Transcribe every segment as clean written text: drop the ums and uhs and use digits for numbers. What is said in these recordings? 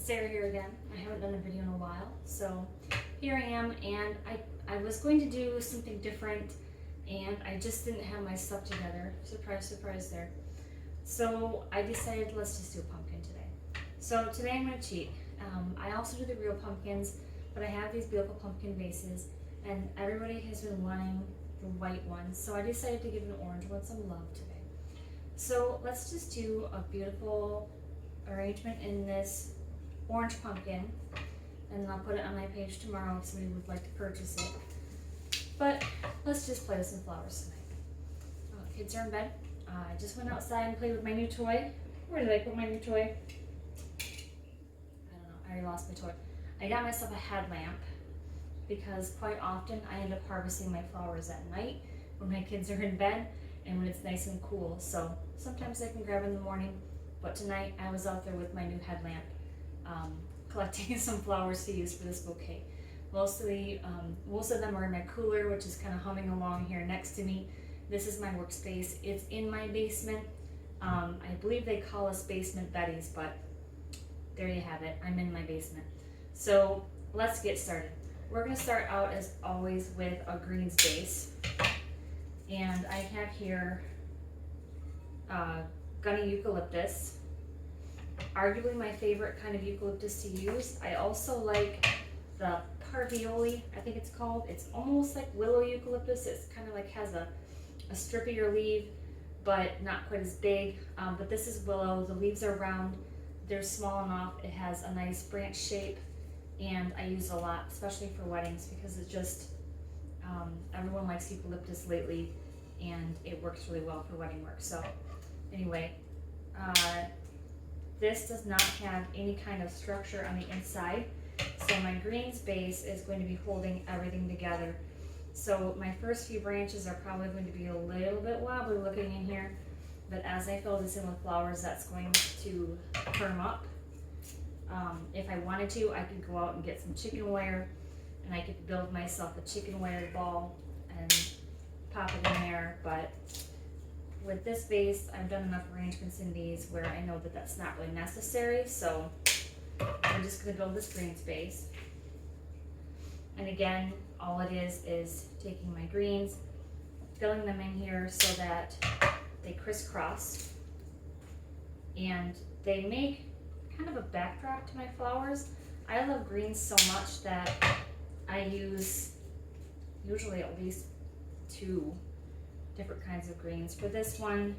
Sarah here again. I haven't done a video in a while, so here I am, and I was going to do something different, and I just didn't have my stuff together. Surprise, surprise there. So I decided let's just do a pumpkin today. So today I'm going to cheat. I also do the real pumpkins, but I have these beautiful pumpkin vases, and everybody has been wanting the white ones, so I decided to give an orange one some love today. So let's just do a beautiful arrangement in this orange pumpkin, and I'll put it on my page tomorrow if somebody would like to purchase it. But let's just play with some flowers tonight. Kids are in bed. I just went outside and played with my new toy. Where did I put my new toy? I don't know, I already lost my toy. I got myself a headlamp because quite often I end up harvesting my flowers at night when my kids are in bed and when it's nice and cool. So sometimes I can grab in the morning, but tonight I was out there with my new headlamp collecting some flowers to use for this bouquet. Most of them are in my cooler, which is kind of humming along here next to me. This is my workspace. It's in my basement. I believe they call us basement Betties, but there you have it. I'm in my basement. So let's get started. We're going to start out as always with a greens base. And I have here gunny eucalyptus. Arguably my favorite kind of eucalyptus to use. I also like the parvioli, I think it's called. It's almost like willow eucalyptus. It's kind of like has a strippier leaf, but not quite as big. But this is willow. The leaves are round. They're small enough. It has a nice branch shape, and I use a lot, especially for weddings, because it just, everyone likes eucalyptus lately, and it works really well for wedding work. So anyway, this does not have any kind of structure on the inside, so my greens base is going to be holding everything together. So my first few branches are probably going to be a little bit wobbly looking in here, but as I fill this in with flowers, that's going to firm up. If I wanted to, I could go out and get some chicken wire, and I could build myself a chicken wire ball and pop it in there, but with this vase, I've done enough arrangements in these where I know that that's not really necessary, so I'm just going to build this greens base. And again, all it is taking my greens, filling them in here so that they crisscross, and they make kind of a backdrop to my flowers. I love greens so much that I use usually at least 2 different kinds of greens. For this one,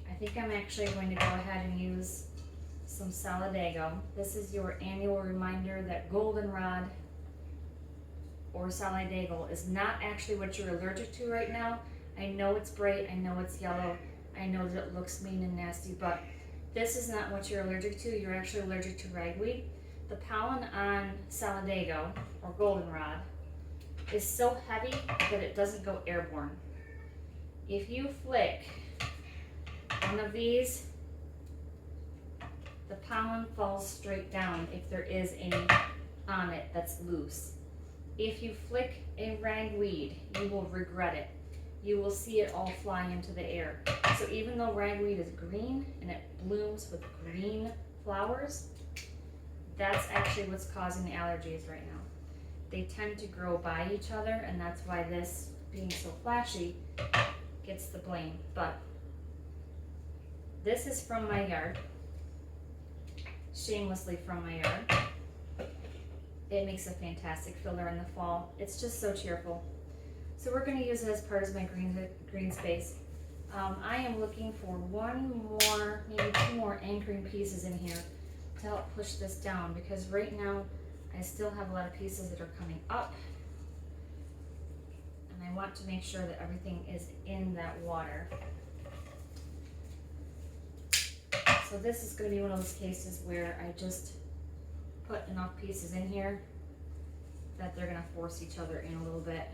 I think I'm actually going to go ahead and use some Solidago. This is your annual reminder that goldenrod or Solidago is not actually what you're allergic to right now. I know it's bright, I know it's yellow, I know that it looks mean and nasty, but this is not what you're allergic to. You're actually allergic to ragweed. The pollen on Solidago or goldenrod is so heavy that it doesn't go airborne. If you flick one of these, the pollen falls straight down if there is any on it that's loose. If you flick a ragweed, you will regret it. You will see it all fly into the air. So even though ragweed is green and it blooms with green flowers, that's actually what's causing the allergies right now. They tend to grow by each other, and that's why this, being so flashy, gets the blame. But this is from my yard, shamelessly from my yard. It makes a fantastic filler in the fall. It's just so cheerful. So we're going to use it as part of my green space. I am looking for 1 more, maybe 2 more anchoring pieces in here to help push this down, because right now I still have a lot of pieces that are coming up, and I want to make sure that everything is in that water. So this is going to be one of those cases where I just put enough pieces in here that they're going to force each other in a little bit.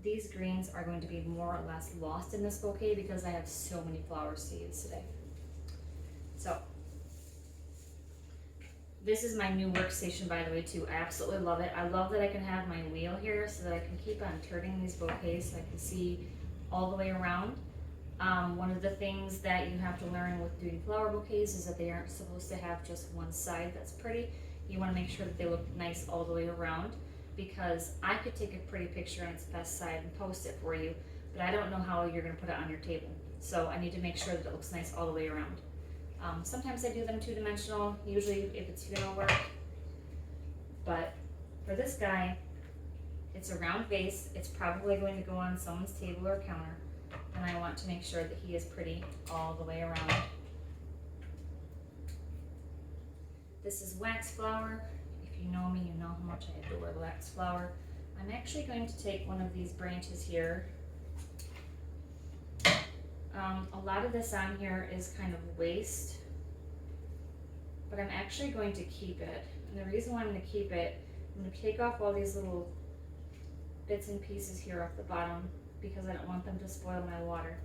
These greens are going to be more or less lost in this bouquet because I have so many flowers to use today. So this is my new workstation, by the way, too. I absolutely love it. I love that I can have my wheel here so that I can keep on turning these bouquets so I can see all the way around. One of the things that you have to learn with doing flower bouquets is that they aren't supposed to have just one side that's pretty. You want to make sure that they look nice all the way around, because I could take a pretty picture on its best side and post it for you, but I don't know how you're going to put it on your table. So I need to make sure that it looks nice all the way around. Sometimes I do them two-dimensional, usually if it's funeral work. But for this guy, it's a round vase. It's probably going to go on someone's table or counter. And I want to make sure that he is pretty all the way around. This is wax flower. If you know me, you know how much I adore wax flower. I'm actually going to take one of these branches here. A lot of this on here is kind of waste, but I'm actually going to keep it. And the reason why I'm going to keep it, I'm going to take off all these little bits and pieces here off the bottom because I don't want them to spoil my water.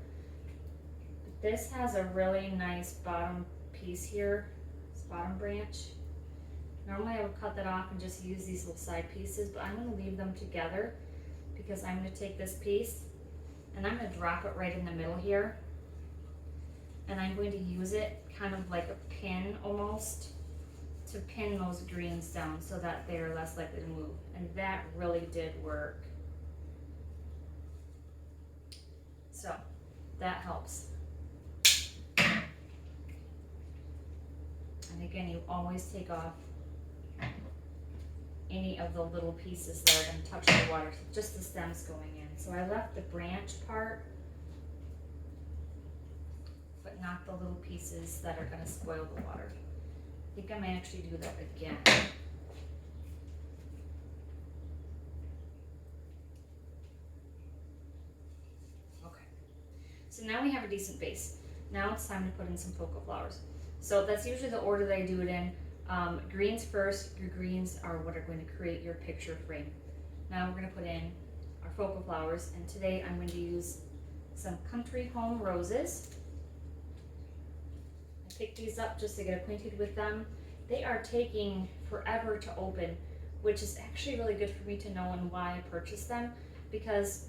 But this has a really nice bottom piece here, this bottom branch. Normally I would cut that off and just use these little side pieces, but I'm going to leave them together because I'm going to take this piece and I'm going to drop it right in the middle here. And I'm going to use it kind of like a pin almost to pin those greens down so that they are less likely to move. And that really did work. So that helps. And again, you always take off any of the little pieces that are going to touch the water, just the stems going in. So I left the branch part, but not the little pieces that are going to spoil the water. I think I may actually do that again. Okay. So now we have a decent base. Now it's time to put in some focal flowers. So that's usually the order that I do it in. Greens first. Your greens are what are going to create your picture frame. Now we're going to put in our focal flowers, and today I'm going to use some Country Home roses. I picked these up just to get acquainted with them. They are taking forever to open, which is actually really good for me to know and why I purchased them, because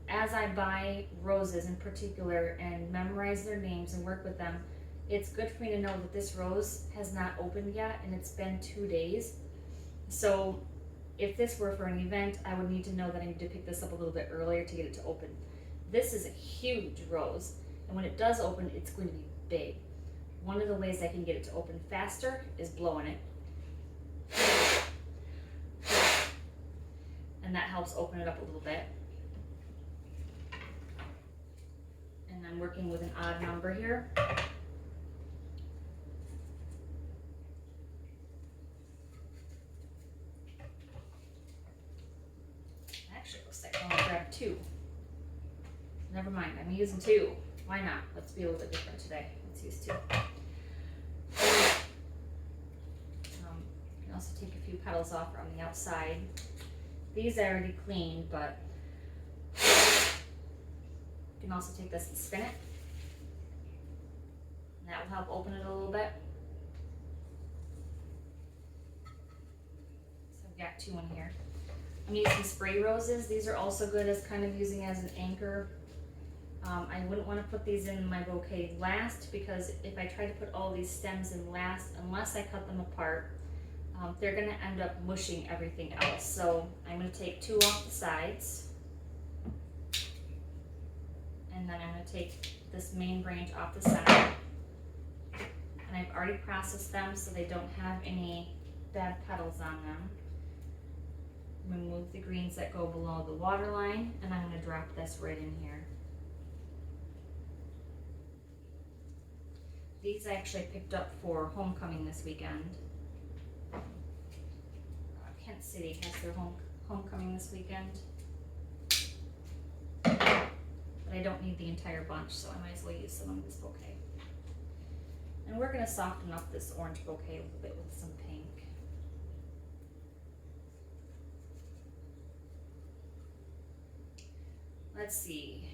as I buy roses in particular and memorize their names and work with them, it's good for me to know that this rose has not opened yet and it's been 2 days. So if this were for an event, I would need to know that I need to pick this up a little bit earlier to get it to open. This is a huge rose, and when it does open, it's going to be big. One of the ways I can get it to open faster is blowing it. And that helps open it up a little bit. And I'm working with an odd number here. Actually, it looks like I'm gonna grab 2. Never mind, I'm using 2. Why not? Let's be a little bit different today. Let's use 2. You can also take a few petals off on the outside. These I already cleaned, but you can also take this and spin it. And that will help open it a little bit. So I've got 2 in here. I'm using spray roses. These are also good as kind of using as an anchor. I wouldn't want to put these in my bouquet last, because if I try to put all these stems in last, unless I cut them apart, they're going to end up mushing everything else. So I'm going to take 2 off the sides, and then I'm going to take this main branch off the center. And I've already processed them so they don't have any bad petals on them. Remove the greens that go below the water line, and I'm going to drop this right in here. These I actually picked up for homecoming this weekend. Kent City has their homecoming this weekend. But I don't need the entire bunch, so I might as well use some of this bouquet. And we're going to soften up this orange bouquet a little bit with some pink. Let's see.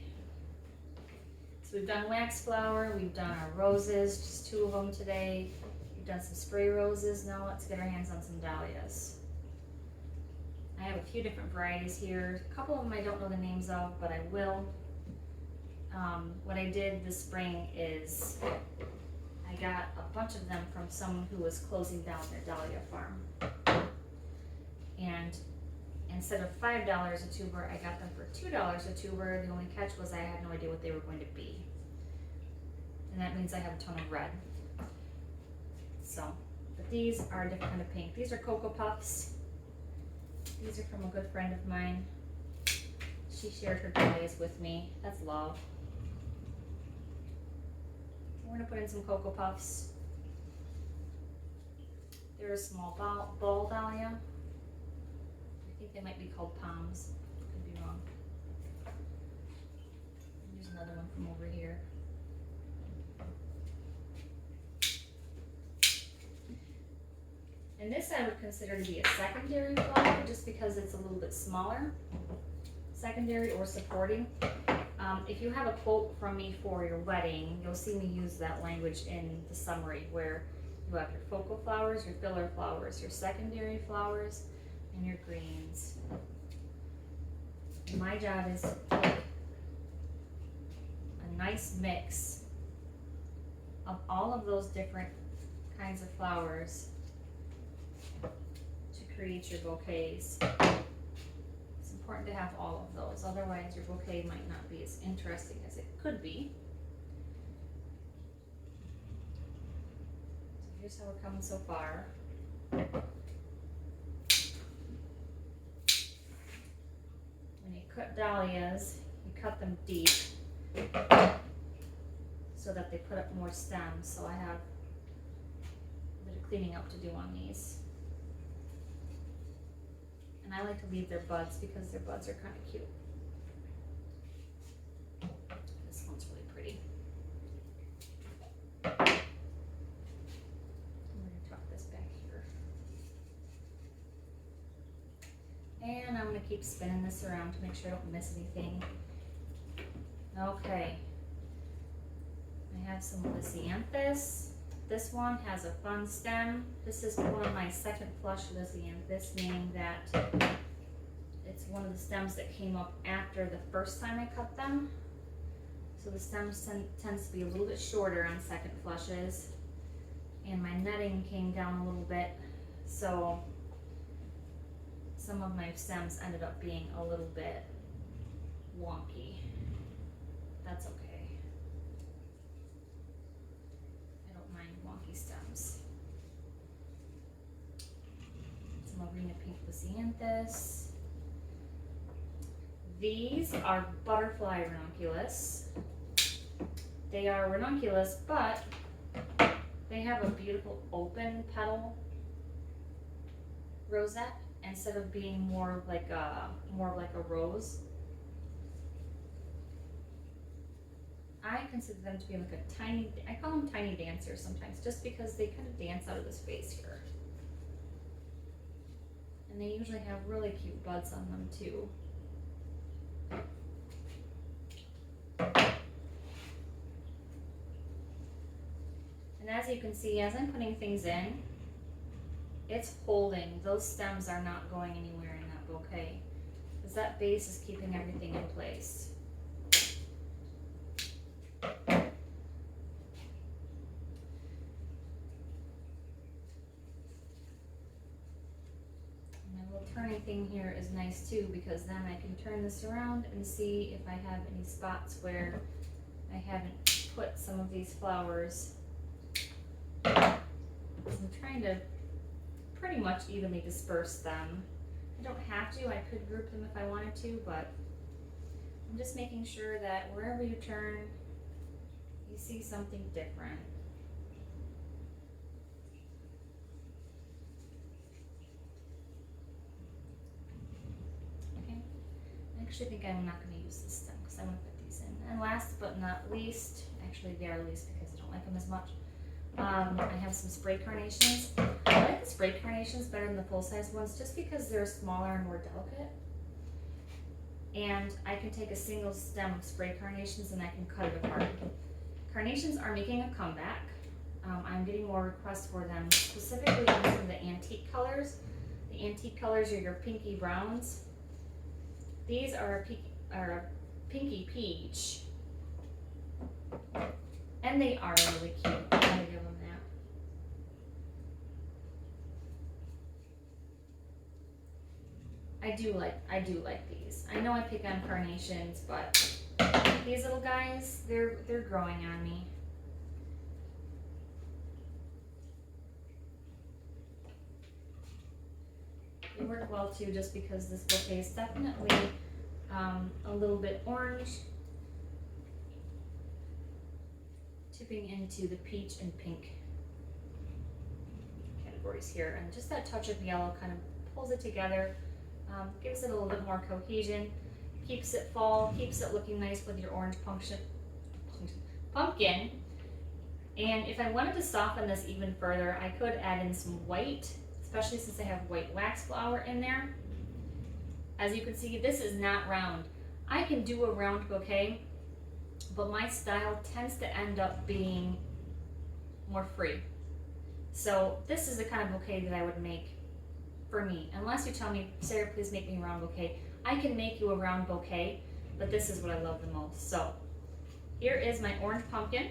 So we've done wax flower, we've done our roses, just 2 of them today. We've done some spray roses. Now let's get our hands on some dahlias. I have a few different varieties here. A couple of them I don't know the names of, but I will. What I did this spring is I got a bunch of them from someone who was closing down their dahlia farm. And instead of $5 a tuber, I got them for $2 a tuber. The only catch was I had no idea what they were going to be. And that means I have a ton of red. So, but these are a different kind of pink. These are Cocoa Puffs. These are from a good friend of mine. She shared her dahlias with me. That's love. We're gonna put in some Cocoa Puffs. They're a small ball dahlia. I think they might be called palms. Could be wrong. Here's another one from over here. And this I would consider to be a secondary flower just because it's a little bit smaller. Secondary or supporting. If you have a quote from me for your wedding, you'll see me use that language in the summary where you have your focal flowers, your filler flowers, your secondary flowers, and your greens. And my job is to take a nice mix of all of those different kinds of flowers to create your bouquets. It's important to have all of those, otherwise your bouquet might not be as interesting as it could be. So here's how we're coming so far. When you cut dahlias, you cut them deep so that they put up more stems. So I have a bit of cleaning up to do on these. And I like to leave their buds because their buds are kind of cute. This one's really pretty. I'm going to tuck this back here. And I'm going to keep spinning this around to make sure I don't miss anything. Okay. I have some Lysianthus. This one has a fun stem. This is one of my second flush Lysianthus, meaning that it's one of the stems that came up after the first time I cut them. So the stems tends to be a little bit shorter on second flushes. And my netting came down a little bit, so some of my stems ended up being a little bit wonky. That's okay. Wonky stems. Some Arena Pink Lysianthus. These are butterfly ranunculus. They are ranunculus, but they have a beautiful open petal rosette instead of being more like a rose. I consider them to be like a tiny, I call them tiny dancers sometimes, just because they kind of dance out of this vase here. And they usually have really cute buds on them too. And as you can see, as I'm putting things in, it's holding. Those stems are not going anywhere in that bouquet, because that base is keeping everything in place. Turning thing here is nice too, because then I can turn this around and see if I have any spots where I haven't put some of these flowers. I'm trying to pretty much evenly disperse them. I don't have to, I could group them if I wanted to, but I'm just making sure that wherever you turn, you see something different. I actually think I'm not going to use this stem because I want to put these in. And last but not least, actually they are least because I don't like them as much, I have some spray carnations. I like the spray carnations better than the full-size ones just because they're smaller and more delicate. And I can take a single stem of spray carnations and I can cut it apart. Carnations are making a comeback. I'm getting more requests for them, specifically using the antique colors. The antique colors are your pinky browns. These are a pinky peach, And they are really cute. I gotta give them that. I do like these. I know I pick on carnations, but these little guys, they're growing on me. They work well too, just because this bouquet is definitely a little bit orange, tipping into the peach and pink categories here, and just that touch of yellow kind of pulls it together, gives it a little bit more cohesion, keeps it fall, keeps it looking nice with your orange pumpkin. And if I wanted to soften this even further, I could add in some white, especially since I have white wax flower in there. As you can see, this is not round. I can do a round bouquet, but my style tends to end up being more free. So this is the kind of bouquet that I would make for me. Unless you tell me, Sarah, please make me a round bouquet. I can make you a round bouquet, but this is what I love the most. So here is my orange pumpkin.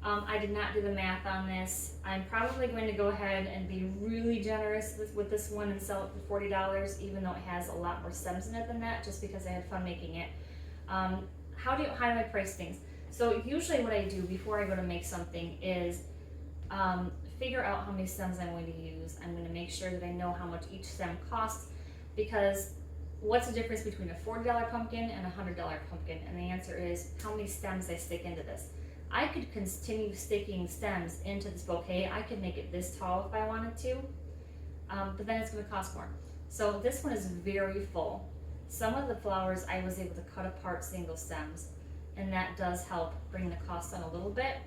I did not do the math on this. I'm probably going to go ahead and be really generous with this one and sell it for $40, even though it has a lot more stems in it than that, just because I had fun making it. How do I price things? So usually what I do before I go to make something is figure out how many stems I'm going to use. I'm going to make sure that I know how much each stem costs, because what's the difference between a $40 pumpkin and a $100 pumpkin? And the answer is how many stems I stick into this. I could continue sticking stems into this bouquet. I could make it this tall if I wanted to, but then it's going to cost more. So this one is very full. Some of the flowers I was able to cut apart single stems, and that does help bring the cost down a little bit.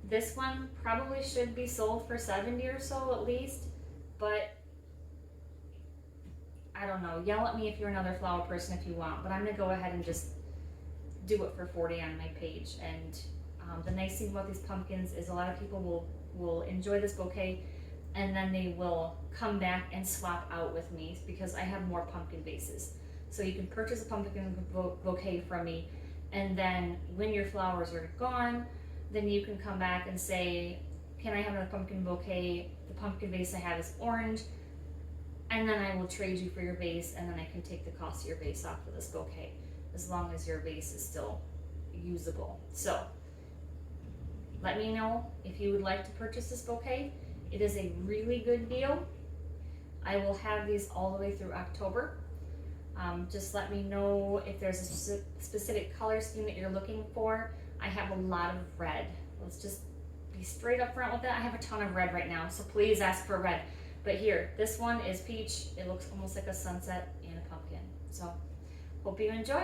This one probably should be sold for $70 or so at least, but I don't know. Yell at me if you're another flower person if you want, but I'm going to go ahead and just do it for $40 on my page. And the nice thing about these pumpkins is a lot of people will enjoy this bouquet, and then they will come back and swap out with me because I have more pumpkin vases. So you can purchase a pumpkin bouquet from me, and then when your flowers are gone, then you can come back and say, can I have another pumpkin bouquet? The pumpkin vase I have is orange, and then I will trade you for your vase, and then I can take the cost of your vase off of this bouquet, as long as your vase is still usable. So let me know if you would like to purchase this bouquet. It is a really good deal. I will have these all the way through October. Just let me know if there's a specific color scheme that you're looking for. I have a lot of red. Let's just be straight up front with that. I have a ton of red right now, so please ask for red. But here, this one is peach. It looks almost like a sunset and a pumpkin. So hope you enjoy.